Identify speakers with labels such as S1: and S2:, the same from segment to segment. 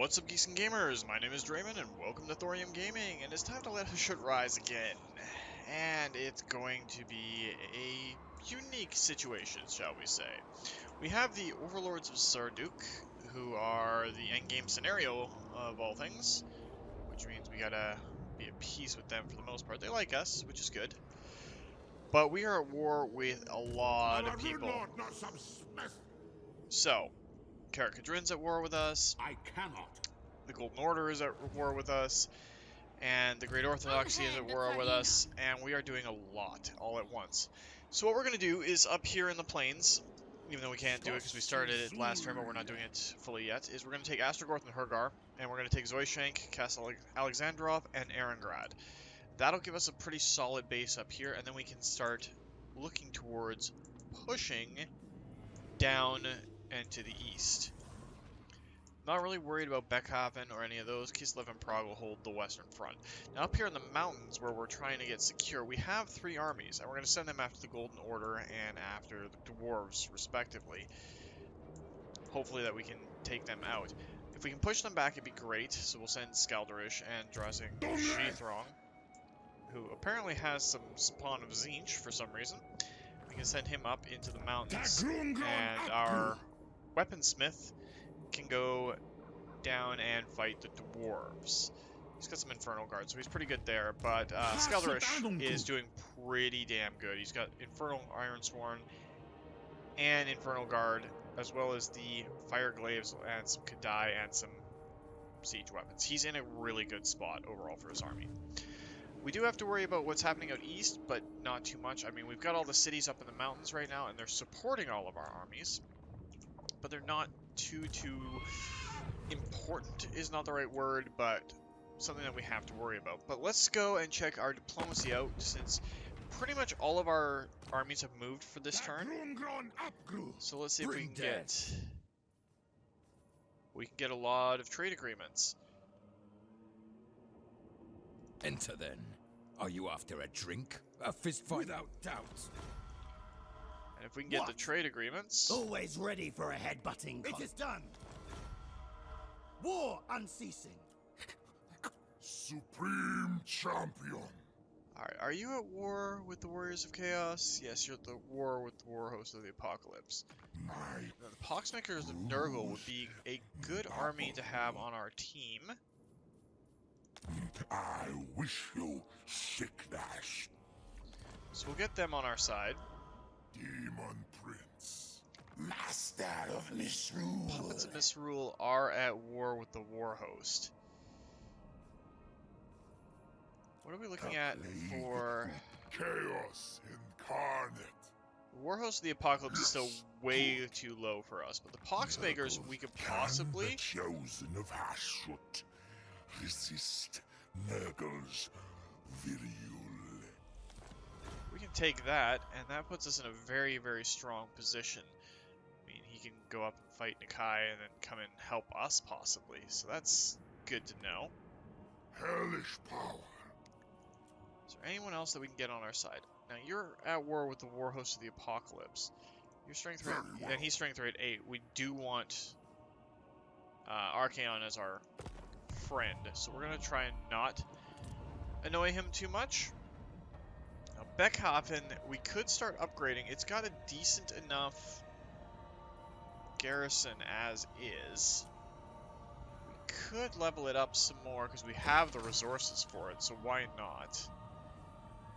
S1: What's up, geeks and gamers? My name is Drementfh, and welcome to Thorium Gaming, and it's time to let Hashut rise again. And it's going to be a unique situation, shall we say. We have the Overlords of Sarduk, who are the endgame scenario of all things, which means we gotta be at peace with them for the most part. They like us, which is good. But we are at war with a lot of people. So, Karakadrin's at war with us.
S2: I cannot.
S1: The Golden Order is at war with us, and the Great Orthodoxy is at war with us, and we are doing a lot all at once. So what we're going to do is up here in the plains, even though we can't do it because we started it last turn, but we're not doing it fully yet, is we're going to take Astrogorth and Hergar, and we're going to take Zoishank, Castle Alexandrov, and Erengrad. That'll give us a pretty solid base up here, and then we can start looking towards pushing down and to the east. Not really worried about Beckhaven or any of those. Kislev and Prague will hold the western front. Now up here in the mountains where we're trying to get secure, we have 3 armies, and we're going to send them after the Golden Order and after the Dwarves, respectively. Hopefully that we can take them out. If we can push them back, it'd be great. So we'll send Skalderish and Drazing Sheathrong, who apparently has some spawn of Tzeentch for some reason. We can send him up into the mountains, and our weaponsmith can go down and fight the dwarves. He's got some Infernal Guard, so he's pretty good there, but Skalderish is doing pretty damn good. He's got Infernal Ironsworn and Infernal Guard, as well as the Fire Glaives and some Kadai and some siege weapons. He's in a really good spot overall for his army. We do have to worry about what's happening out east, but not too much. I mean, we've got all the cities up in the mountains right now, and they're supporting all of our armies, but they're not too important is not the right word, but something that we have to worry about. But let's go and check our diplomacy out, since pretty much all of our armies have moved for this turn. So let's see if we can get a lot of trade agreements.
S3: Enter then. Are you after a drink? A fist fight? Without doubt.
S1: And if we can get the trade agreements...
S4: Always ready for a headbutting. It is done. War unceasing.
S2: Supreme Champion.
S1: Alright, are you at war with the Warriors of Chaos? Yes, you're at the war with the War Host of the Apocalypse. Now, the Poxmakers of Nurgle would be a good army to have on our team.
S2: I wish you sickness.
S1: So we'll get them on our side.
S2: Demon Prince. Master of Misrule.
S1: Puppets of Misrule are at war with the War Host. What are we looking at for...
S2: Chaos incarnate.
S1: The War Host of the Apocalypse is still way too low for us, but the Poxmakers we could possibly...
S2: The chosen of Hashut. Resist Nurgle's virule.
S1: We can take that, and that puts us in a very, very strong position. I mean, he can go up and fight Nikai and then come and help us, possibly. So that's good to know.
S2: Hellish power.
S1: Is there anyone else that we can get on our side? Now, you're at war with the War Host of the Apocalypse. Your strength rate, and he's strength rate 8. We do want Archaon as our friend, so we're going to try and not annoy him too much. Now, Beckhaven, we could start upgrading. It's got a decent enough garrison as is. We could level it up some more because we have the resources for it, so why not?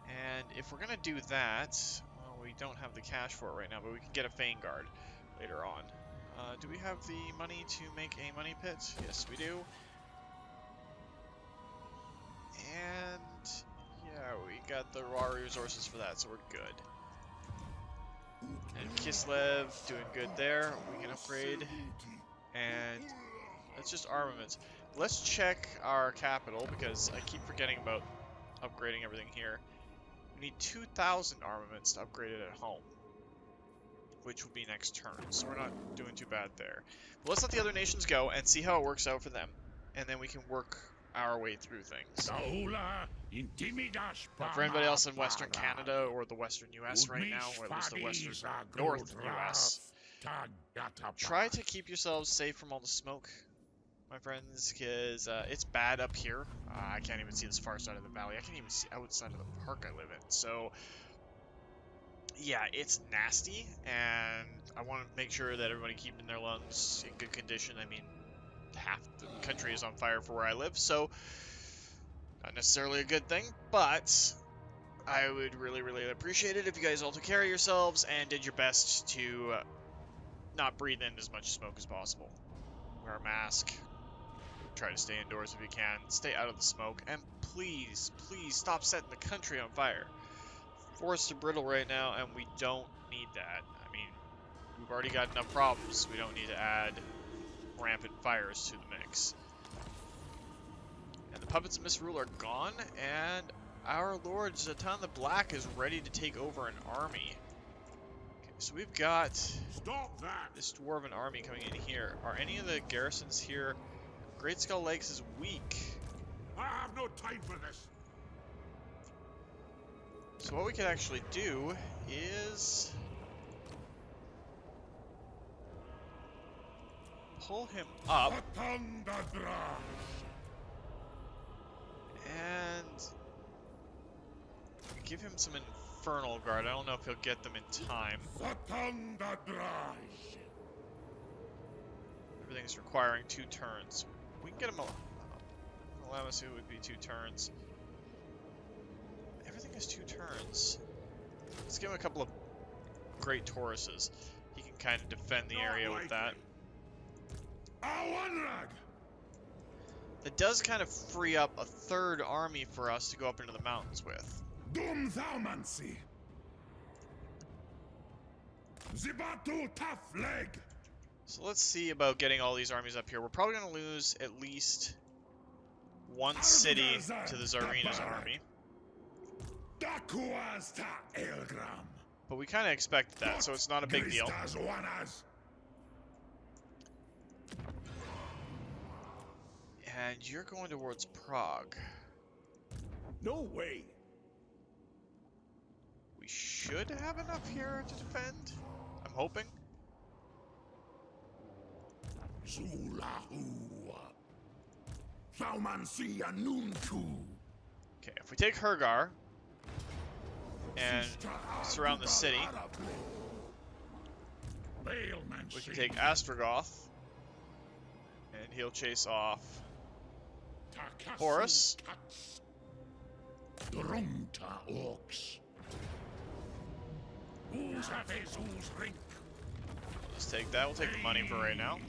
S1: And if we're going to do that, well, we don't have the cash for it right now, but we can get a Fanguard later on. Do we have the money to make a money pit? Yes, we do. And yeah, we got the raw resources for that, so we're good. And Kislev doing good there. We can upgrade. And that's just armaments. Let's check our capital, because I keep forgetting about upgrading everything here. We need 2,000 armaments to upgrade it at home, which will be next turn, so we're not doing too bad there. But let's let the other nations go and see how it works out for them, and then we can work our way through things. Now, for anybody else in Western Canada or the Western US right now, or at least the Western North US, try to keep yourselves safe from all the smoke. my friends, because it's bad up here. I can't even see this far side of the valley. I can't even see outside of the park I live in. So, yeah, it's nasty, and I want to make sure that everybody keeping their lungs in good condition. I mean, half the country is on fire for where I live, so not necessarily a good thing, but I would really, really appreciate it if you guys all took care of yourselves and did your best to not breathe in as much smoke as possible. Wear a mask. Try to stay indoors if you can. Stay out of the smoke. And please, please stop setting the country on fire. Forests are brittle right now, and we don't need that. I mean, we've already got enough problems. We don't need to add rampant fires to the mix. And the puppets of Misrule are gone, and our Lord Zatan the Black is ready to take over an army. Okay, so we've got
S2: Stop that!
S1: this dwarven army coming in here. Are any of the garrisons here? Great Skull Lakes is weak.
S2: I have no time for this.
S1: So what we could actually do is pull him up and give him some Infernal Guard. I don't know if he'll get them in time. Everything's requiring 2 turns. We can get him a Lamasu would be 2 turns. Everything is 2 turns. Let's give him a couple of great Tauruses. He can kind of defend the area with that. That does kind of free up a 3rd army for us to go up into the mountains with. So let's see about getting all these armies up here. We're probably going to lose at least 1 city to the Tzarina's army. But we kind of expected that, so it's not a big deal. And you're going towards Prague.
S4: No way.
S1: We should have enough here to defend. I'm hoping. Okay, if we take Hergar and surround the city, we can take Astrogoth, and he'll chase off Horus. Let's take that. We'll take the money for right now.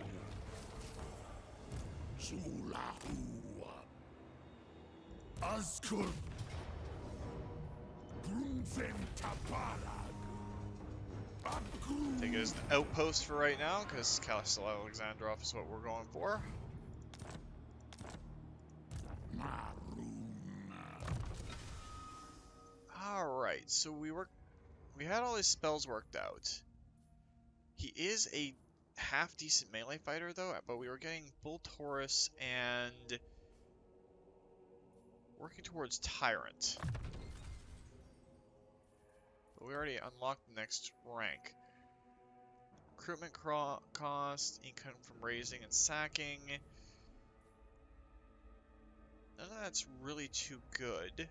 S1: Take it as an outpost for right now, because Castle Alexandrov is what we're going for. Alright, so we had all his spells worked out. He is a half-decent melee fighter, though, but we were getting Bull Taurus and working towards Tyrant. But we already unlocked the next rank. Recruitment cost, income from raising and sacking. None of that's really too good.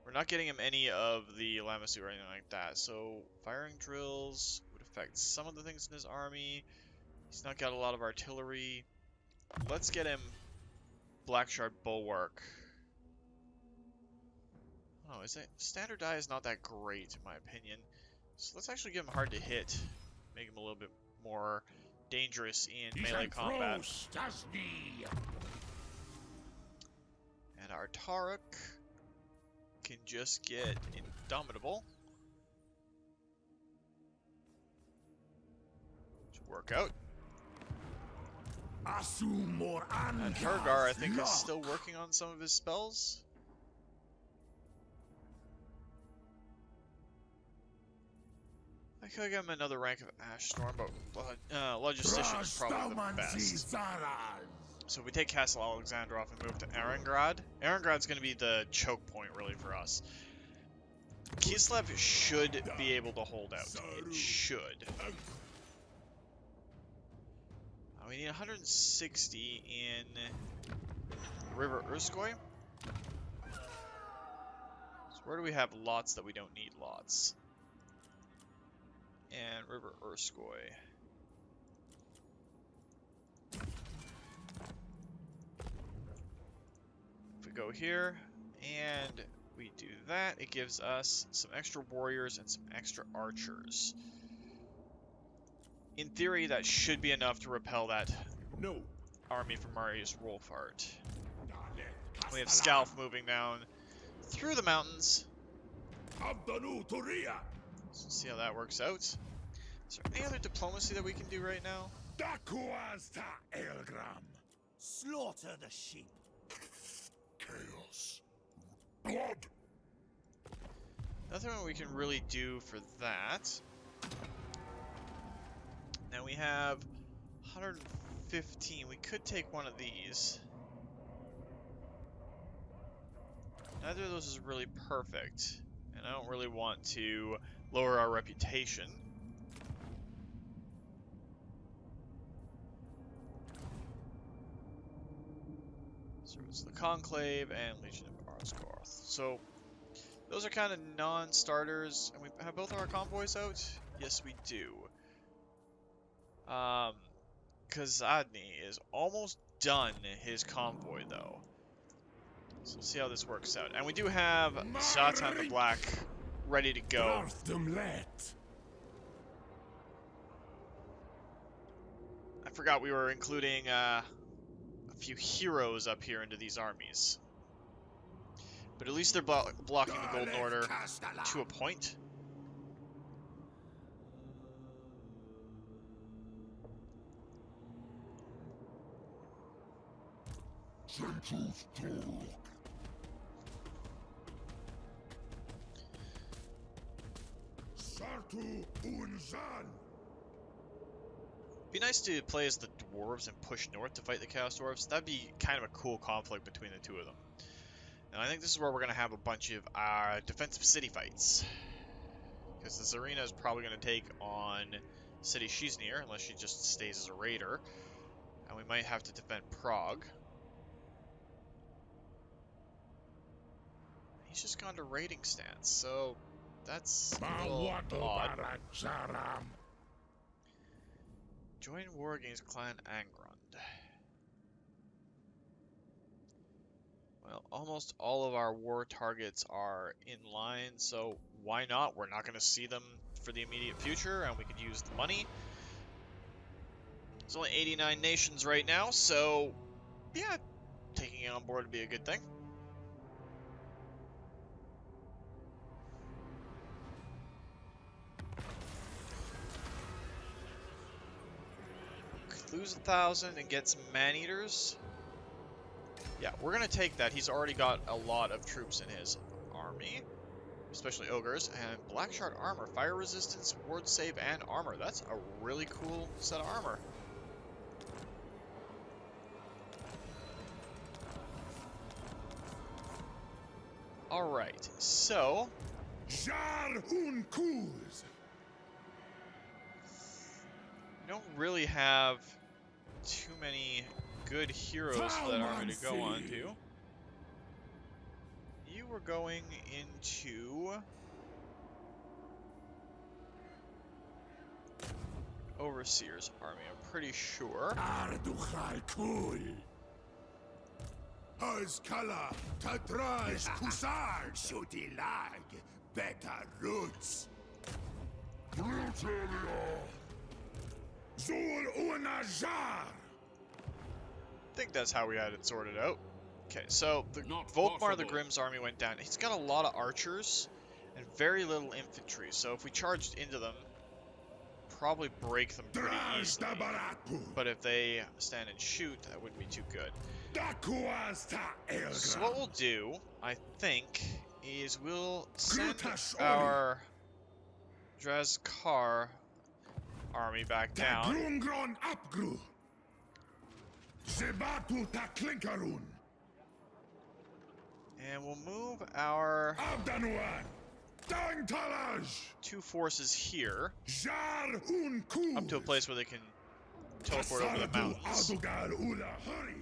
S1: We're not getting him any of the Lamasu or anything like that, so firing drills would affect some of the things in his army. He's not got a lot of artillery. Let's get him Blackshard Bulwark. Oh, is it? Standard die is not that great in my opinion. So let's actually give him hard to hit. Make him a little bit more dangerous in melee combat. And our Taruk can just get Indomitable. To work out. And Hergar, I think, is still working on some of his spells. I could give him another rank of Ash Storm, but Logistician is probably the best. So we take Castle Alexandrov and move to Erengrad. Erengrad's going to be the choke point, really, for us. Kislev should be able to hold out. It should. we need 160 in River Urskoy. So where do we have lots that we don't need lots? And River Urskoy. If we go here and we do that, it gives us some extra warriors and some extra archers. In theory, that should be enough to repel that
S4: No.
S1: army from Marius Wolfhart. We have Scalf moving down through the mountains.
S4: Thorium.
S1: So see how that works out. Is there any other diplomacy that we can do right now?
S5: Slaughter the sheep.
S2: Chaos. Blood.
S1: Nothing we can really do for that. Now we have 115. We could take one of these. Neither of those is really perfect, and I don't really want to lower our reputation. So it's the Conclave and Legion of Arskarth. So those are kind of non-starters, and we have both of our convoys out? Yes, we do. Kazadny is almost done his convoy, though. So we'll see how this works out. And we do have Zatan the Black ready to go. I forgot we were including a few heroes up here into these armies. But at least they're blocking the Golden Order to a point. Be nice to play as the dwarves and push north to fight the Chaos Dwarves. That'd be kind of a cool conflict between the two of them. And I think this is where we're going to have a bunch of defensive city fights. Because the Tzarina is probably going to take on city she's near, unless she just stays as a raider. And we might have to defend Prague. He's just gone to raiding stance, so that's a little odd. Join war against Clan Angrund. Well, almost all of our war targets are in line, so why not? We're not going to see them for the immediate future, and we could use the money. There's only 89 nations right now, so yeah, taking it on board would be a good thing. Lose 1,000 and get some man-eaters. Yeah, we're gonna take that. He's already got a lot of troops in his army, especially ogres. And black shard armor, fire resistance, ward save, and armor. That's a really cool set of armor. Alright, so we don't really have too many good heroes for that army to go on to. You were going into Overseer's army, I'm pretty sure. I think that's how we had it sorted out. Okay, so the Volkmar the Grimm's army went down. He's got a lot of archers and very little infantry, so if we charged into them, probably break them pretty easily. But if they stand and shoot, that wouldn't be too good. So what we'll do, I think, is we'll send our Drazkar army back down. And we'll move our two forces here up to a place where they can teleport over the mountains.
S4: Ula, hurry!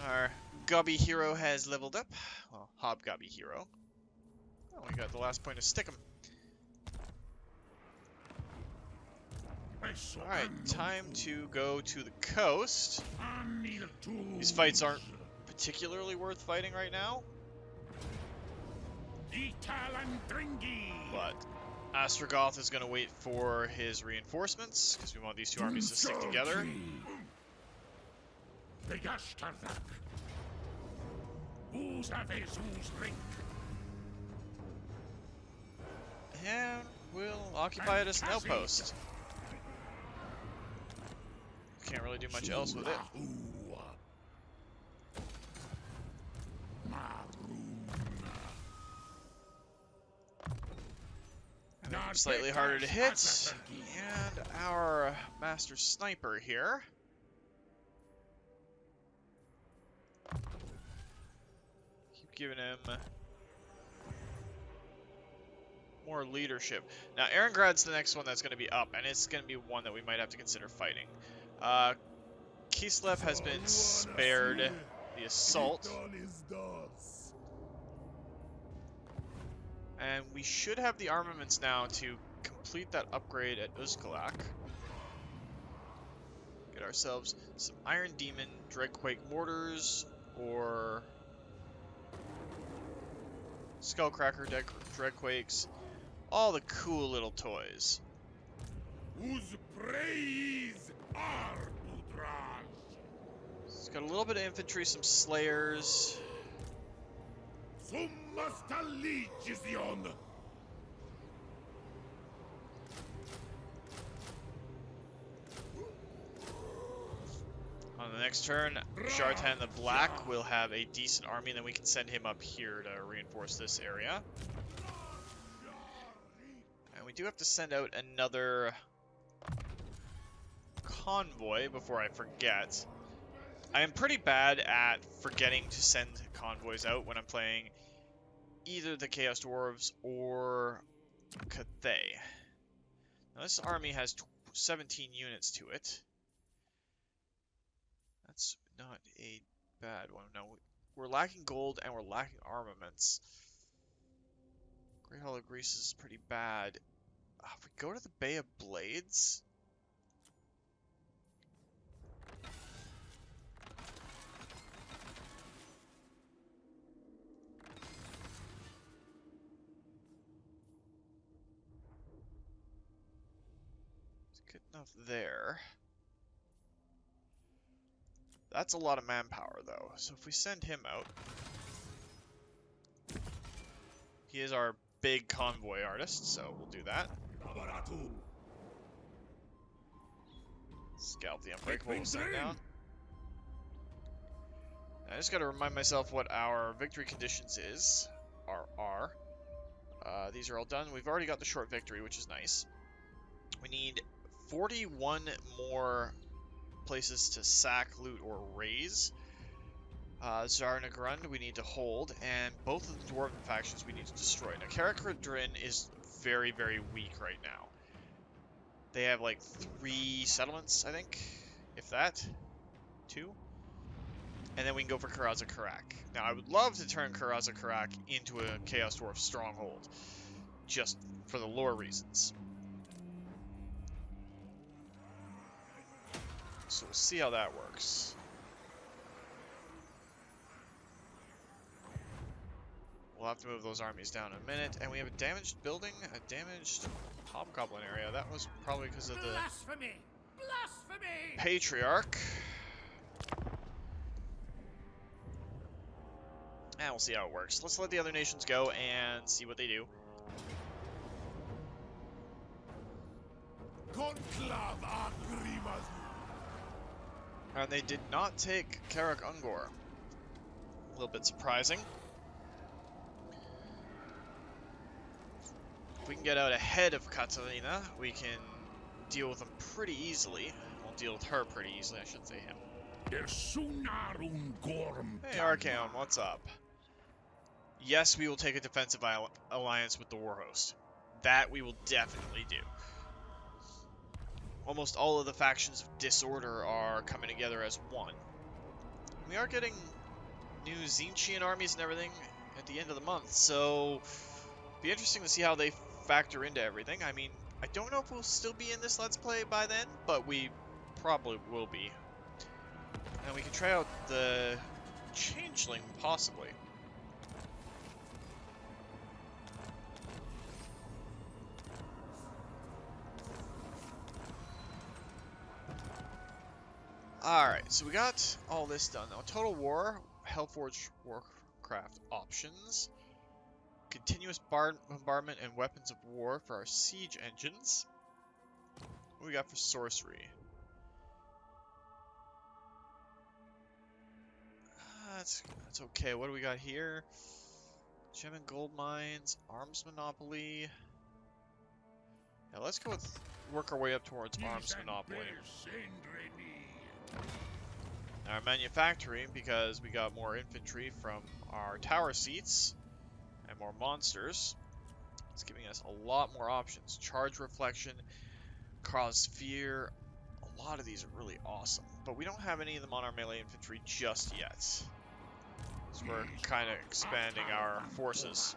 S1: Our Gubby hero has leveled up. Well, Hobgobby hero. Oh, we got the last point to stick him. Alright, time to go to the coast. These fights aren't particularly worth fighting right now. But Astrogoth is going to wait for his reinforcements, because we want these two armies to stick together. And we'll occupy it as an outpost. Can't really do much else with it. Slightly harder to hit. And our master sniper here. Keep giving him more leadership. Now, Erengrad's the next one that's going to be up, and it's going to be one that we might have to consider fighting. Kislev has been spared the assault. And we should have the armaments now to complete that upgrade at Uzkalak. Get ourselves some Iron Demon, Dreadquake mortars, or Skullcracker Dreadquakes. All the cool little toys. It's got a little bit of infantry, some slayers. On the next turn, Shartan the Black will have a decent army, and then we can send him up here to reinforce this area. And we do have to send out another convoy before I forget. I am pretty bad at forgetting to send convoys out when I'm playing either the Chaos Dwarves or Cathay. Now this army has 17 units to it. That's not a bad one. No, we're lacking gold and we're lacking armaments. Great Hall of Greece is pretty bad. If we go to the Bay of Blades... Good enough there. That's a lot of manpower, though. So if we send him out... He is our big convoy artist, so we'll do that. Scalp the Unbreakable we'll send down. I just gotta remind myself what our victory conditions are. These are all done. We've already got the short victory, which is nice. We need 41 more places to sack, loot, or raise. Tzarina Grund we need to hold, and both of the Dwarven factions we need to destroy. Now, Karakradrin is very, very weak right now. They have like 3 settlements, I think, if that. 2. And then we can go for Karaza Karak. Now, I would love to turn Karaza Karak into a Chaos Dwarf stronghold, just for the lore reasons. So we'll see how that works. We'll have to move those armies down in a minute. And we have a damaged building, a damaged hobgoblin area. That was probably because of the
S5: Blasphemy! Blasphemy!
S1: Patriarch. And we'll see how it works. Let's let the other nations go and see what they do. And they did not take Karak Ungor. A little bit surprising. If we can get out ahead of Tzarina, we can deal with them pretty easily. We'll deal with her pretty easily, I should say him. Hey Archaon, what's up? Yes, we will take a defensive alliance with the Warhost. That we will definitely do. almost all of the factions of disorder are coming together as one. We are getting new Zinchian armies and everything at the end of the month, so be interesting to see how they factor into everything. I mean, I don't know if we'll still be in this Let's Play by then, but we probably will be. And we can try out the Changeling, possibly. Alright, so we got all this done now. Total War, Hellforge Warcraft options, continuous bombardment and weapons of war for our siege engines. What do we got for sorcery? That's okay. What do we got here? Gem and gold mines, arms monopoly. Yeah, let's go with work our way up towards arms monopoly. Our manufacturing, because we got more infantry from our tower seats and more monsters. It's giving us a lot more options. Charge reflection, cause fear. A lot of these are really awesome, but we don't have any of them on our melee infantry just yet. So we're kind of expanding our forces.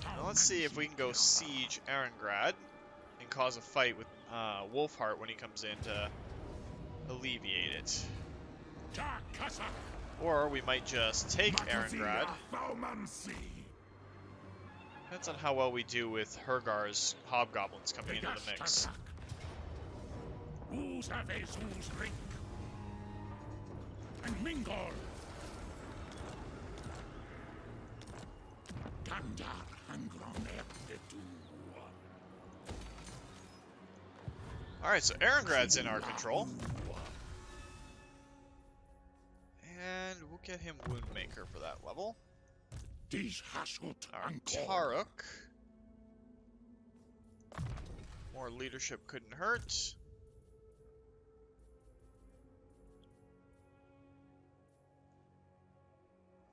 S1: Now let's see if we can go siege Erengrad and cause a fight with Wolfheart when he comes in to alleviate it. Or we might just take Erengrad. Depends on how well we do with Hergar's hobgoblins coming into the mix. Alright, so Erengrad's in our control. And we'll get him Woundmaker for that level. Our Taruk. More leadership couldn't hurt.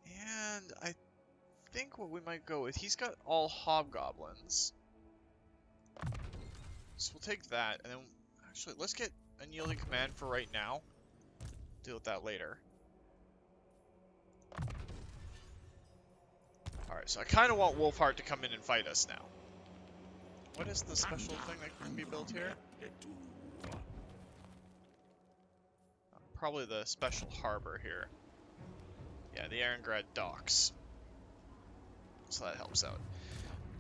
S1: And I think what we might go with, he's got all hobgoblins. So we'll take that, and then actually let's get Unyielding Command for right now. Deal with that later. Alright, so I kind of want Wolfheart to come in and fight us now. What is the special thing that can be built here? Probably the special harbor here. Yeah, the Erengrad docks. So that helps out.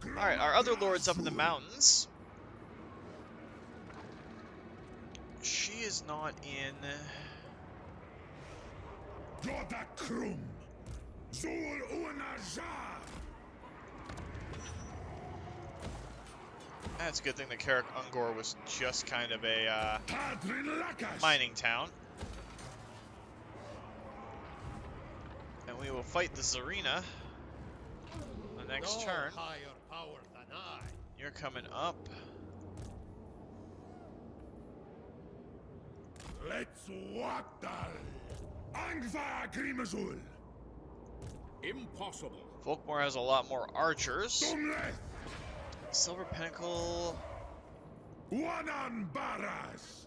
S1: Alright, our other lord's up in the mountains. She is not in... That's a good thing that Karak Ungor was just kind of a mining town. And we will fight the Tzarina the next turn. You're coming up.
S2: Let's wattal. Angva Grimazul.
S3: Impossible.
S1: Folkmore has a lot more archers. Silver Pinnacle.
S2: Wanan Baras.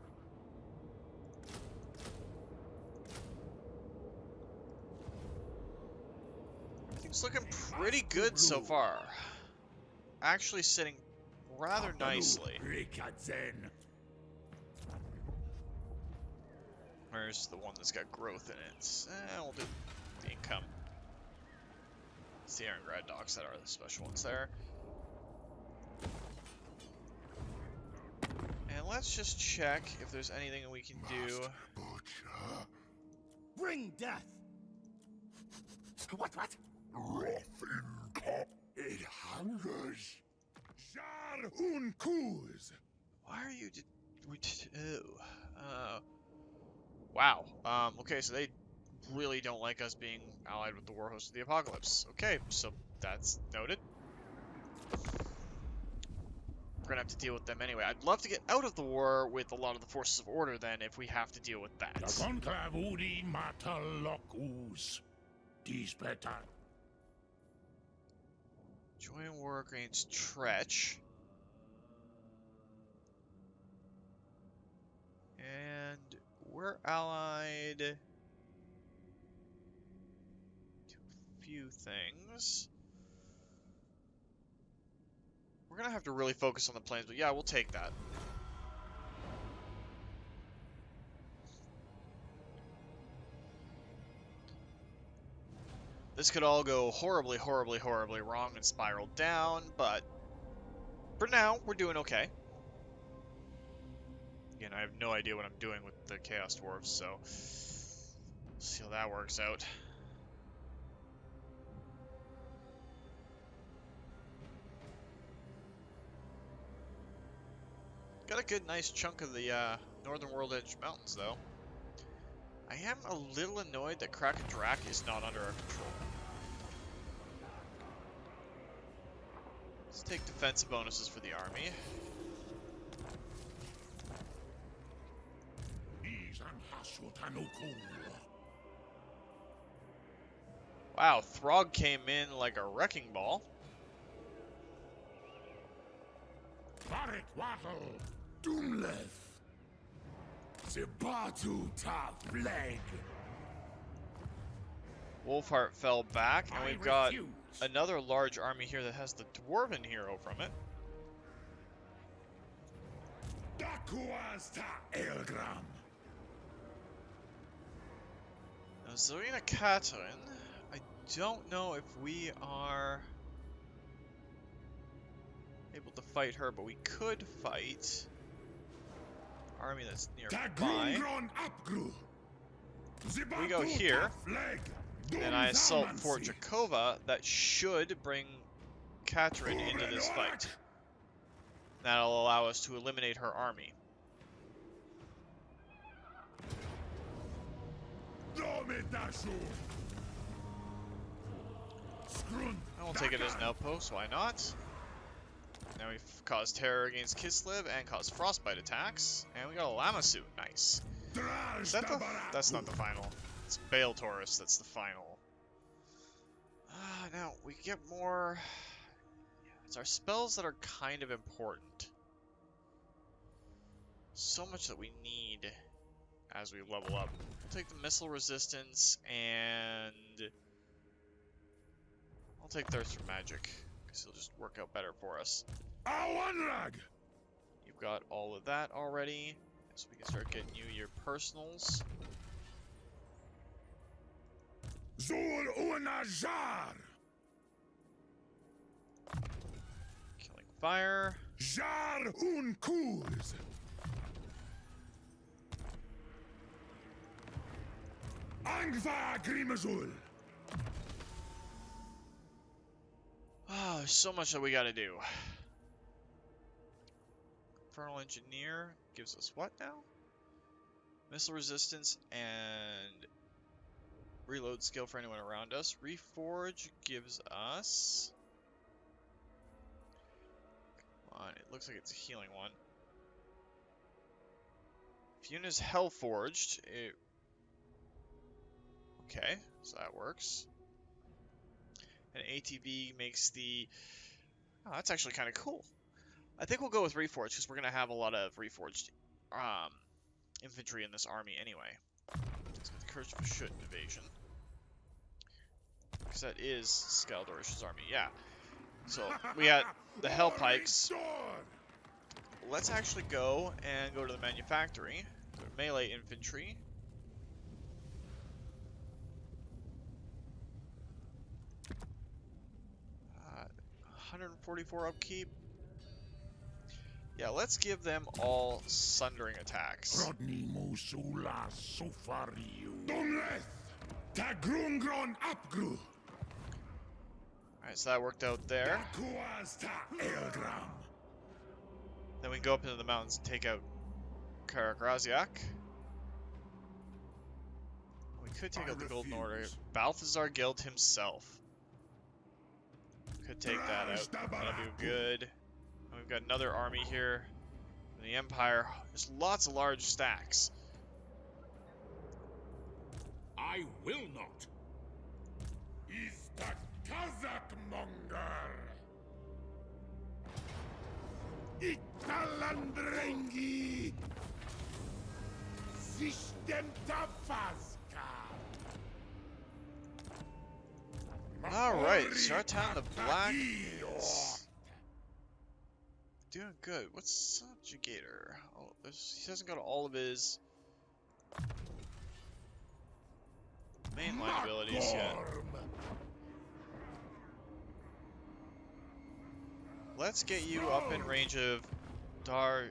S1: Everything's looking pretty good so far. Actually sitting rather nicely. Where's the one that's got growth in it? We'll do the income. It's the Erengrad docks that are the special ones there. And let's just check if there's anything we can do.
S4: Bring death. What?
S2: It hungers. Jar un kuz.
S1: Why are you? Wow. Okay, so they really don't like us being allied with the war host of the apocalypse. Okay, so that's noted. We're gonna have to deal with them anyway. I'd love to get out of the war with a lot of the forces of order then, if we have to deal with that. Join war against Tretch. And we're allied to a few things. We're gonna have to really focus on the planes, but yeah, we'll take that. This could all go horribly, horribly, horribly wrong and spiral down, but for now, we're doing okay. Again, I have no idea what I'm doing with the Chaos Dwarves, so see how that works out. Got a good, nice chunk of the Northern World Edge Mountains, though. I am a little annoyed that Kraken Drak is not under our control. Let's take defensive bonuses for the army. Wow, Throg came in like a wrecking ball.
S2: Barik Wattle, Doomleth, Zibatu Ta Flag.
S1: Wolfheart fell back, and we've got another large army here that has the Dwarven hero from it.
S2: Dakuaz Ta Elgram.
S1: Now, Tzarina Catherine, I don't know if we are able to fight her, but we could fight army that's nearby. We go here, and I assault Fort Jakova. That should bring Catherine into this fight. That'll allow us to eliminate her army. I will take it as an outpost, why not? Now we've caused terror against Kislev and caused frostbite attacks. And we got a Llama suit, nice. Is that that's not the final. It's Bale Taurus, that's the final. Now, we get more... It's our spells that are kind of important. So much that we need as we level up. I'll take the missile resistance, and I'll take Thirst for Magic, because it'll just work out better for us. You've got all of that already, so we can start getting you your personals.
S2: Zul Unajar.
S1: Killing fire.
S2: Jar un Kuz. Angva Grimazul.
S1: Oh, there's so much that we gotta do. Infernal Engineer gives us what now? Missile resistance and reload skill for anyone around us. Reforge gives us... Come on, it looks like it's a healing one. Funa's Hellforged. Okay, so that works. And ATV makes the... Oh, that's actually kind of cool. I think we'll go with Reforged, because we're going to have a lot of Reforged infantry in this army anyway. Let's get the Curse of Hashut invasion. Because that is Skaldorish's army, yeah. So, we got the Hell Pikes. Let's actually go and go to the manufactory. Go to melee infantry. Uh, 144 upkeep. Yeah, let's give them all sundering attacks. Alright, so that worked out there. Then we can go up into the mountains and take out Karagraziak. We could take out the Golden Order. Balthazar Gelt himself. Could take that out. That'll be good. And we've got another army here. In the Empire. There's lots of large stacks.
S3: I will not.
S2: Is that Kazakh Monger? Italandrengi. System Tafaska.
S1: Alright, so our town, the Black, is doing good. What's Subjugator? Oh, he hasn't got all of his mainline abilities yet. Let's get you up in range of Drazkarth.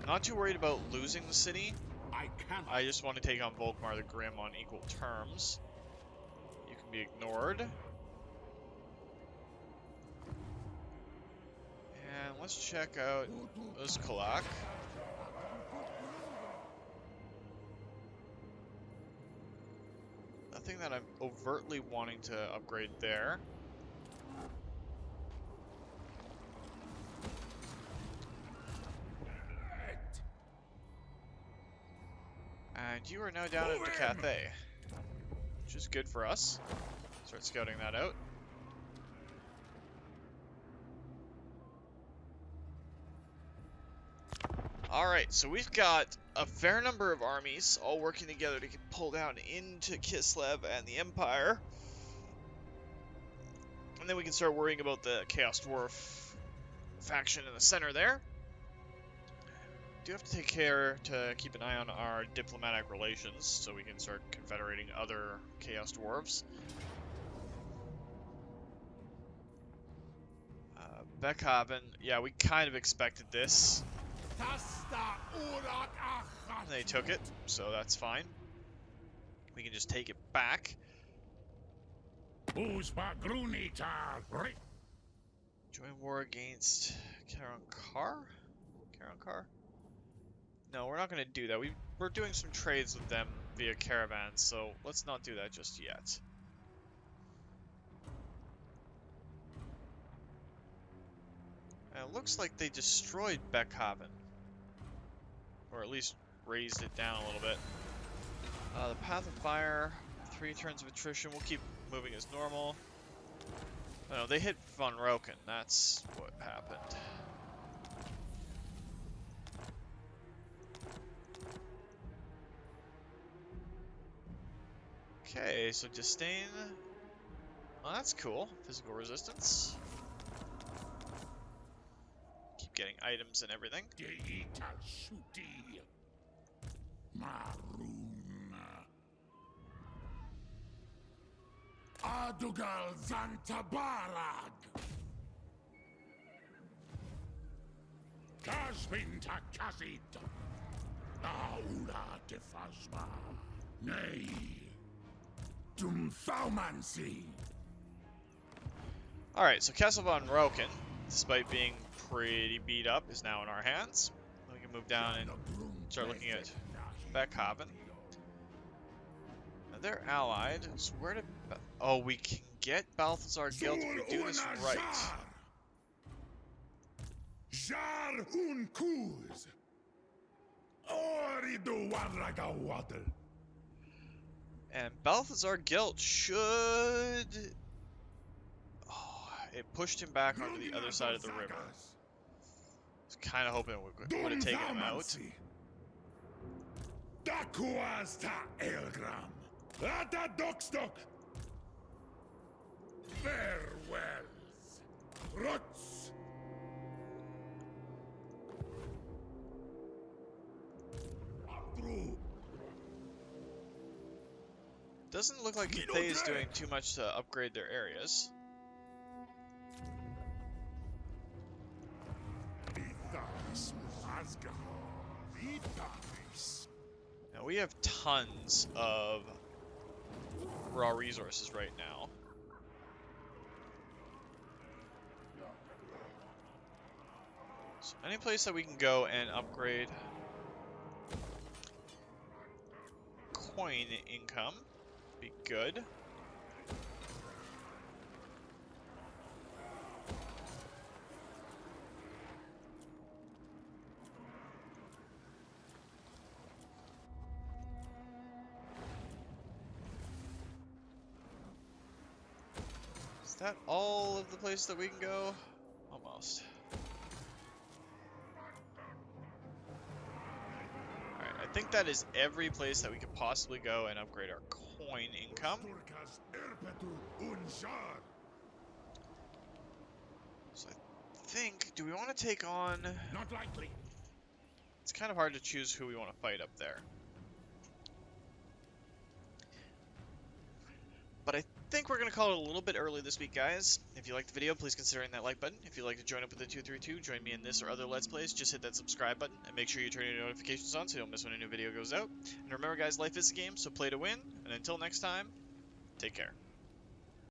S1: Not too worried about losing the city.
S4: I cannot.
S1: I just want to take on Volkmar the Grim on equal terms. You can be ignored. And let's check out Uzkalak. Nothing that I'm overtly wanting to upgrade there. And you are now down into Cathay, which is good for us. Start scouting that out. Alright, so we've got a fair number of armies all working together to pull down into Kislev and the Empire. And then we can start worrying about the Chaos Dwarf faction in the center there. Do have to take care to keep an eye on our diplomatic relations so we can start confederating other Chaos Dwarves. Beckhaven, yeah, we kind of expected this. They took it, so that's fine. We can just take it back. Join war against Karankar? No, we're not going to do that. We're doing some trades with them via caravans, so let's not do that just yet. And it looks like they destroyed Beckhaven. Or at least raised it down a little bit. The Path of Fire, 3 turns of attrition. We'll keep moving as normal. No, they hit Von Roken. That's what happened. Okay, so Disdain. Well, that's cool. Physical resistance. Keep getting items and everything.
S2: Adugal Zantabarag. Kasvinta Kasit. Aula Defasma. Nay. Dumfaumancy.
S1: Alright, so Castle von Roken, despite being pretty beat up, is now in our hands. We can move down and start looking at Beckhaven. Now they're allied, so where did... Oh, we can get Balthazar Gelt if we do this right.
S2: Jar un kuz. Oridu wadraga waddle.
S1: And Balthazar Gelt should... Oh, it pushed him back onto the other side of the river. I was kind of hoping it would have taken him out.
S2: Dakuas ta Elgram. Ata Dokstok. Farewells. Ruts. Apru.
S1: Doesn't look like Cathay is doing too much to upgrade their areas. Now we have tons of raw resources right now. So any place that we can go and upgrade coin income be good. Is that all of the places that we can go? Almost. Alright, I think that is every place that we could possibly go and upgrade our coin income.
S2: Turcas erpetu unjar.
S1: So I think, do we want to take on...
S2: Not likely.
S1: It's kind of hard to choose who we want to fight up there. But I think we're going to call it a little bit early this week, guys. If you liked the video, please consider hitting that like button. If you'd like to join up with the 232, join me in this or other Let's Plays, just hit that subscribe button, and make sure you turn your notifications on so you don't miss when a new video goes out. And remember, guys, life is a game, so play to win, and until next time, take care.